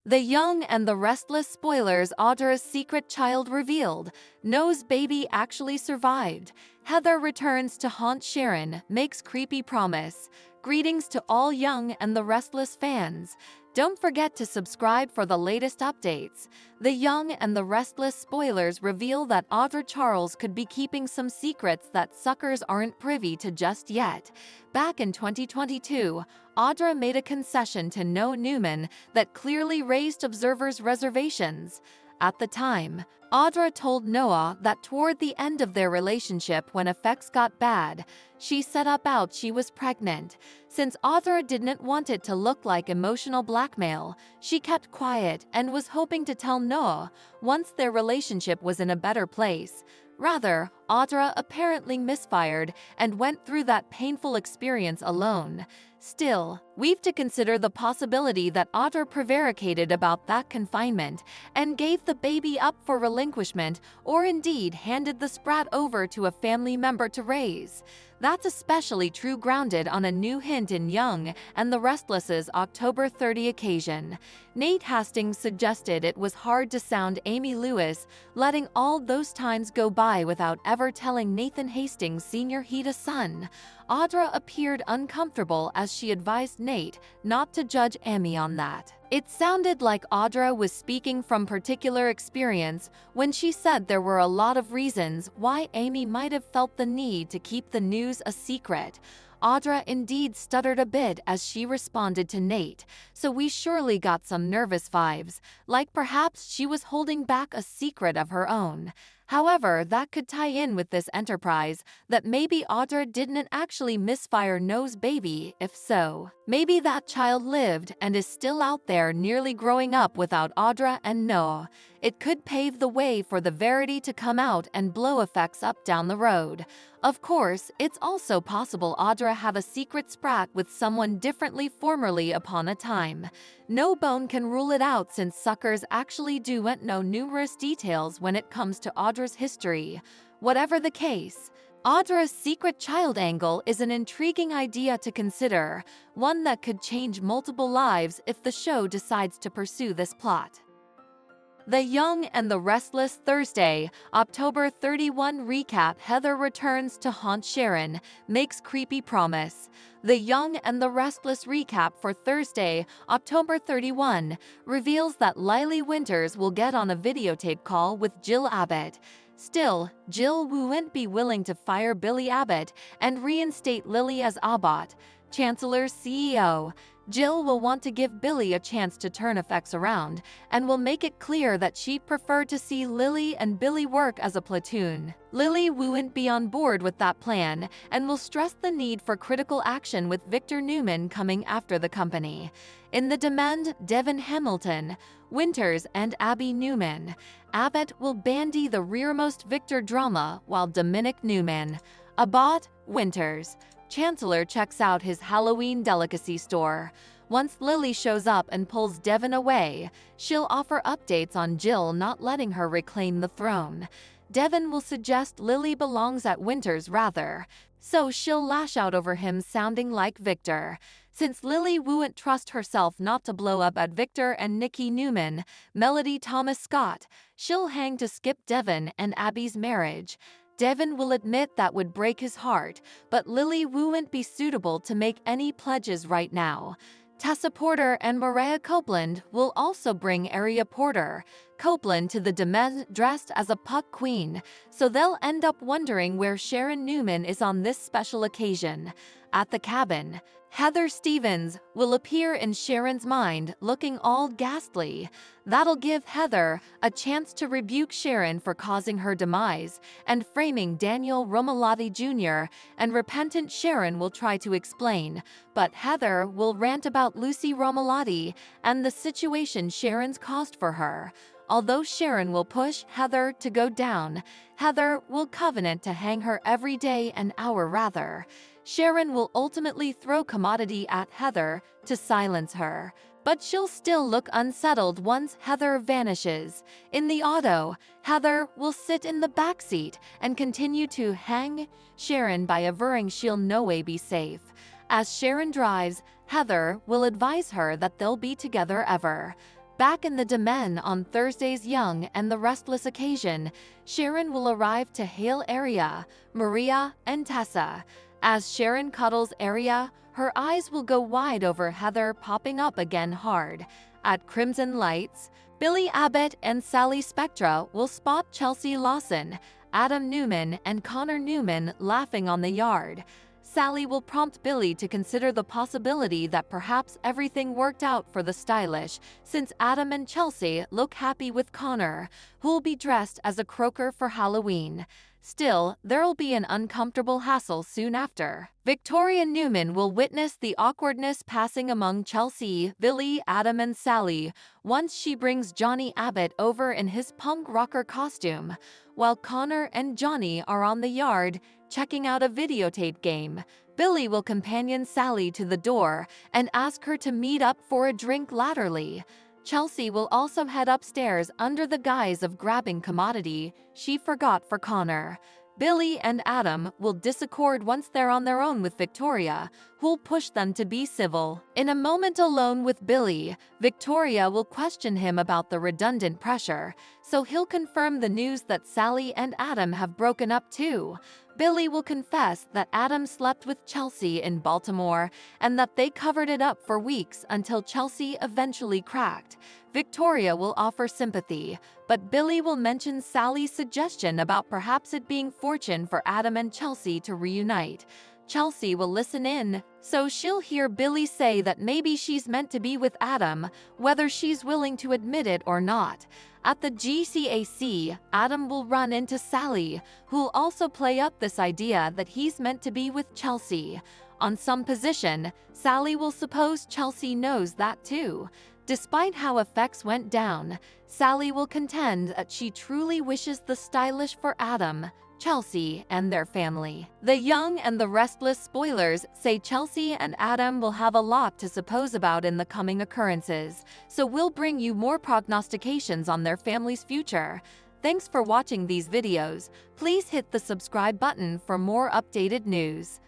The Young and the Restless spoilers. Audra's secret child revealed. Noah's baby actually survived. Heather returns to haunt Sharon, makes creepy promise. Greetings to all Young and the Restless fans. Don't forget to subscribe for the latest updates. The Young and the Restless spoilers reveal that Audra Charles could be keeping some secrets that suckers aren't privy to just yet. Back in 2022, Audra made a concession to Noah Newman that clearly raised observers' reservations. At the time, Audra told Noah that toward the end of their relationship, when effects got bad, she set out she was pregnant. Since Audra didn't want it to look like emotional blackmail, she kept quiet and was hoping to tell Noah once their relationship was in a better place. Rather, Audra apparently misfired and went through that painful experience alone. Still, we've to consider the possibility that Audra prevaricated about that confinement and gave the baby up for relinquishment, or indeed handed the sprat over to a family member to raise. That's especially true grounded on a new hint in Young and the Restless's October 30 occasion. Nate Hastings suggested it was hard to sound Amy Lewis, letting all those times go by without ever telling Nathan Hastings Sr. he'd a son. Audra appeared uncomfortable as she advised Nate not to judge Amy on that. It sounded like Audra was speaking from particular experience when she said there were a lot of reasons why Amy might have felt the need to keep the news a secret. Audra indeed stuttered a bit as she responded to Nate, so we surely got some nervous vibes, like perhaps she was holding back a secret of her own. However, that could tie in with this enterprise that maybe Audra didn't actually misfire Noah's baby. If so, maybe that child lived and is still out there nearly growing up without Audra and Noah. It could pave the way for the verity to come out and blow effects up down the road. Of course, it's also possible Audra had a secret sprat with someone differently formerly upon a time. No bone can rule it out since suckers actually do know numerous details when it comes to Audra's history. Whatever the case, Audra's secret child angle is an intriguing idea to consider, one that could change multiple lives if the show decides to pursue this plot. The Young and the Restless Thursday, October 31 recap. Heather returns to haunt Sharon, makes creepy promise. The Young and the Restless recap for Thursday, October 31, reveals that Lily Winters will get on a videotape call with Jill Abbott. Still, Jill wouldn't be willing to fire Billy Abbott and reinstate Lily as Abbott, Chancellor's CEO. Jill will want to give Billy a chance to turn effects around and will make it clear that she'd prefer to see Lily and Billy work as a platoon. Lily wouldn't be on board with that plan and will stress the need for critical action with Victor Newman coming after the company. In the demand, Devin Hamilton, Winters and Abby Newman. Abbott will bandy the rearmost Victor drama while Dominic Newman, Abbott, Winters, Chancellor checks out his Halloween delicacy store. Once Lily shows up and pulls Devin away, she'll offer updates on Jill not letting her reclaim the throne. Devin will suggest Lily belongs at Winters rather, so she'll lash out over him sounding like Victor. Since Lily wouldn't trust herself not to blow up at Victor and Nikki Newman, Melody Thomas Scott, she'll hang to skip Devin and Abby's marriage. Devin will admit that would break his heart, but Lily wouldn't be suitable to make any pledges right now. Tessa Porter and Mariah Copeland will also bring Aria Porter, Copeland to the demand dressed as a puck queen, so they'll end up wondering where Sharon Newman is on this special occasion. At the cabin, Heather Stevens will appear in Sharon's mind looking all ghastly. That'll give Heather a chance to rebuke Sharon for causing her demise and framing Daniel Romalotti Jr., and repentant Sharon will try to explain, but Heather will rant about Lucy Romalotti and the situation Sharon's caused for her. Although Sharon will push Heather to go down, Heather will covenant to hang her every day an hour rather. Sharon will ultimately throw commodity at Heather to silence her, but she'll still look unsettled once Heather vanishes. In the auto, Heather will sit in the backseat and continue to hang Sharon by averring she'll no way be safe. As Sharon drives, Heather will advise her that they'll be together ever. Back in the domain on Thursday's Young and the Restless occasion, Sharon will arrive to hail Aria, Maria, and Tessa. As Sharon cuddles Aria, her eyes will go wide over Heather popping up again hard. At Crimson Lights, Billy Abbott and Sally Spectra will spot Chelsea Lawson, Adam Newman, and Connor Newman laughing on the yard. Sally will prompt Billy to consider the possibility that perhaps everything worked out for the stylish, since Adam and Chelsea look happy with Connor, who'll be dressed as a croaker for Halloween. Still, there'll be an uncomfortable hassle soon after. Victoria Newman will witness the awkwardness passing among Chelsea, Billy, Adam, and Sally once she brings Johnny Abbott over in his punk rocker costume. While Connor and Johnny are on the yard, checking out a videotape game, Billy will companion Sally to the door and ask her to meet up for a drink latterly. Chelsea will also head upstairs under the guise of grabbing commodity she forgot for Connor. Billy and Adam will disaccord once they're on their own with Victoria, who'll push them to be civil. In a moment alone with Billy, Victoria will question him about the redundant pressure, so he'll confirm the news that Sally and Adam have broken up too. Billy will confess that Adam slept with Chelsea in Baltimore and that they covered it up for weeks until Chelsea eventually cracked. Victoria will offer sympathy, but Billy will mention Sally's suggestion about perhaps it being fortune for Adam and Chelsea to reunite. Chelsea will listen in, so she'll hear Billy say that maybe she's meant to be with Adam, whether she's willing to admit it or not. At the GCAC, Adam will run into Sally, who'll also play up this idea that he's meant to be with Chelsea. On some position, Sally will suppose Chelsea knows that too. Despite how effects went down, Sally will contend that she truly wishes the stylish for Adam, Chelsea, and their family. The Young and the Restless spoilers say Chelsea and Adam will have a lot to suppose about in the coming occurrences, so we'll bring you more prognostications on their family's future. Thanks for watching these videos. Please hit the subscribe button for more updated news.